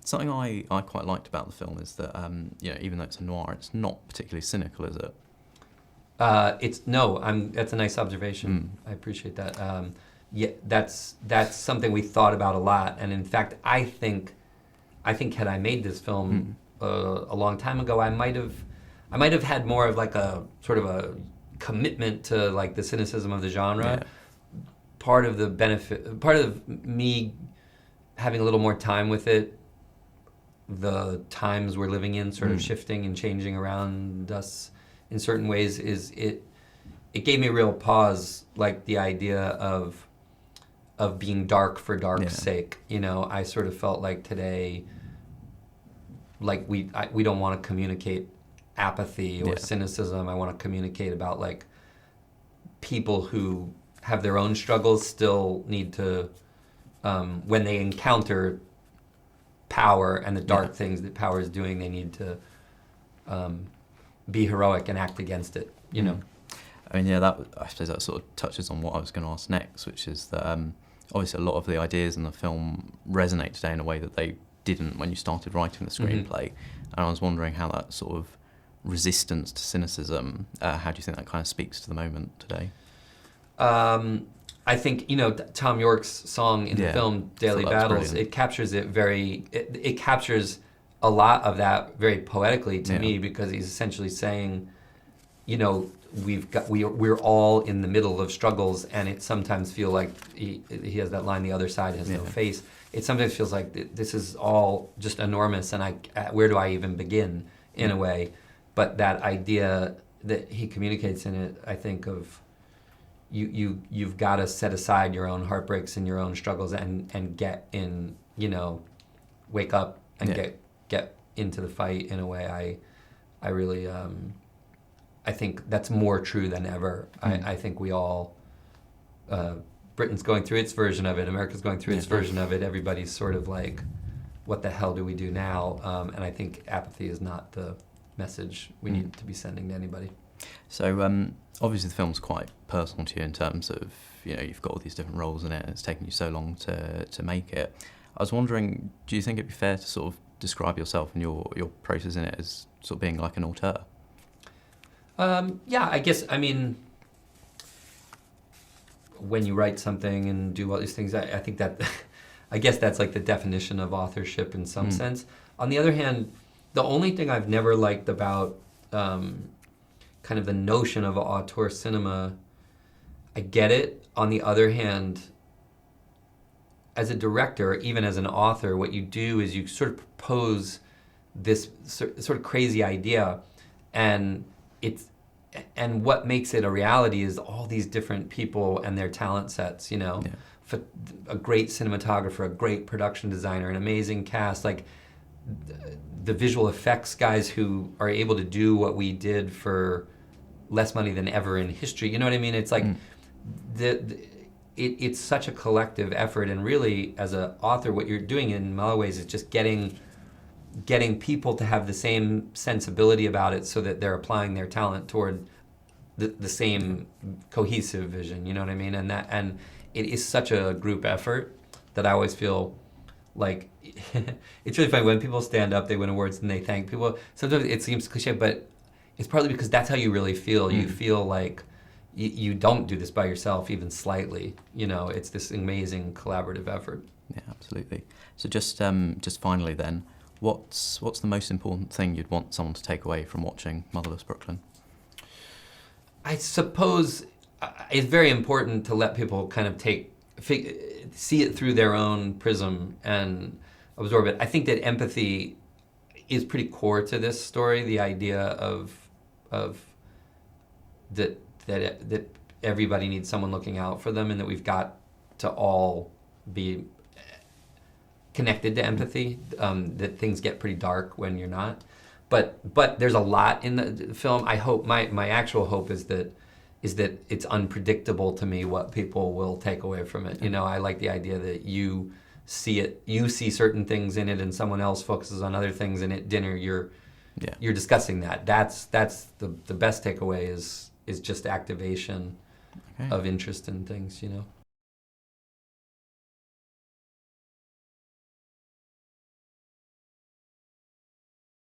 Something I quite liked about the film is that even though it's a noir, it's not particularly cynical, is it? That's a nice observation. I appreciate that. Yeah, that's something we thought about a lot, and in fact, I think had I made this film a long time ago, I might have had more of like a sort of a commitment to like the cynicism of the genre. Yeah. Part of me having a little more time with it, the times we're living in sort of shifting and changing around us in certain ways, is it gave me a real pause, like the idea of being dark for dark's sake. I sort of felt like today, like we don't want to communicate apathy or cynicism. I want to communicate about like people who have their own struggles still need to, when they encounter power and the dark things that power is doing, they need to be heroic and act against it. I mean, I suppose that sort of touches on what I was going to ask next, which is that obviously a lot of the ideas in the film resonate today in a way that they didn't when you started writing the screenplay. And I was wondering how that sort of resistance to cynicism, how do you think that kind of speaks to the moment today? I think, Tom York's song in the film, Daily Battles, brilliant. it captures it captures a lot of that very poetically to me, because he's essentially saying, we're all in the middle of struggles, and it sometimes feel like he has that line, the other side has no face. It sometimes feels like this is all just enormous, and where do I even begin, in a way? But that idea that he communicates in it, I think of you've got to set aside your own heartbreaks and your own struggles and get in, wake up and get into the fight in a way. I really I think that's more true than ever. I think we all, Britain's going through its version of it, America's going through its version of it, everybody's sort of like, what the hell do we do now? And I think apathy is not the message we need to be sending to anybody. So obviously the film's quite personal to you in terms of, you've got all these different roles in it, and it's taken you so long to make it. I was wondering, do you think it'd be fair to sort of describe yourself and your process in it as sort of being like an auteur? Yeah, I guess, when you write something and do all these things, I think that, I guess that's like the definition of authorship in some sense. On the other hand, the only thing I've never liked about kind of the notion of auteur cinema, I get it. On the other hand, as a director, even as an author, what you do is you sort of propose this sort of crazy idea, and what makes it a reality is all these different people and their talent sets, a great cinematographer, a great production designer, an amazing cast, like the visual effects guys who are able to do what we did for less money than ever in history. You know what I mean? It's like it's such a collective effort, and really, as an author, what you're doing in a lot of ways is just getting people to have the same sensibility about it, so that they're applying their talent toward the same cohesive vision. You know what I mean? And it is such a group effort that I always feel like it's really funny when people stand up, they win awards, and they thank people. Sometimes it seems cliche, but it's partly because that's how you really feel. You feel like you don't do this by yourself, even slightly. It's this amazing collaborative effort. Yeah, absolutely. So just finally then, what's the most important thing you'd want someone to take away from watching Motherless Brooklyn? I suppose it's very important to let people kind of see it through their own prism and absorb it. I think that empathy is pretty core to this story. The idea of that everybody needs someone looking out for them, and that we've got to all be connected to empathy. That things get pretty dark when you're not. But there's a lot in the film. I hope my actual hope is that it's unpredictable to me what people will take away from it. I like the idea that you see certain things in it, and someone else focuses on other things, and at dinner you're discussing that. That's the best takeaway is just activation of interest in things.